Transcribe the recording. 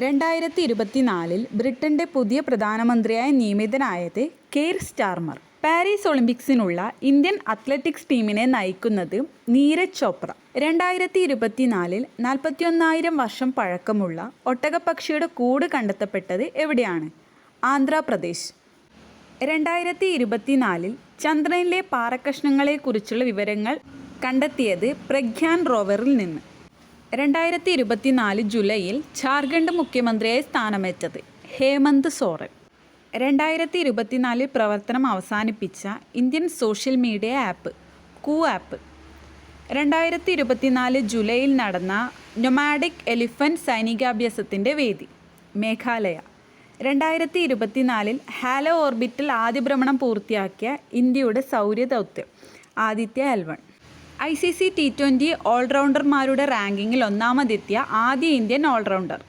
2024 ബ്രിട്ടന്റെ പുതിയ പ്രധാനമന്ത്രിയായി നിയമിതനായത് കെയർ സ്റ്റാർമർ. പാരീസ് ഒളിമ്പിക്സിനുള്ള ഇന്ത്യൻ അത്ലറ്റിക്സ് ടീമിനെ നയിക്കുന്നത് നീരജ് ചോപ്ര. 2024 41,000 വർഷം പഴക്കമുള്ള ഒട്ടകപ്പക്ഷിയുടെ കൂട് കണ്ടെത്തപ്പെട്ടത് എവിടെയാണ്? ആന്ധ്രാപ്രദേശ്. 2024 ചന്ദ്രനിലെ പാറക്കഷണങ്ങളെക്കുറിച്ചുള്ള വിവരങ്ങൾ കണ്ടെത്തിയത് പ്രഗ്യാൻ റോവറിൽ നിന്ന്. 2024 ജൂലൈയിൽ ജാർഖണ്ഡ് മുഖ്യമന്ത്രിയായി സ്ഥാനമേറ്റത് ഹേമന്ത് സോറൻ. 2024 പ്രവർത്തനം അവസാനിപ്പിച്ച ഇന്ത്യൻ സോഷ്യൽ മീഡിയ ആപ്പ് കൂ ആപ്പ്. 2024 ജൂലൈയിൽ നടന്ന നൊമാഡിക് എലിഫന്റ് സൈനികാഭ്യാസത്തിൻ്റെ വേദി മേഘാലയ. 2024 ഹാലോ ഓർബിറ്റിൽ ആദ്യ ഭ്രമണം പൂർത്തിയാക്കിയ ഇന്ത്യയുടെ സൗരദൗത്യം ആദിത്യ L1. ICC T20 ഓൾറൗണ്ടർമാരുടെ റാങ്കിങ്ങിൽ ഒന്നാമതെത്തിയ ആദ്യ ഇന്ത്യൻ ഓൾറൗണ്ടർ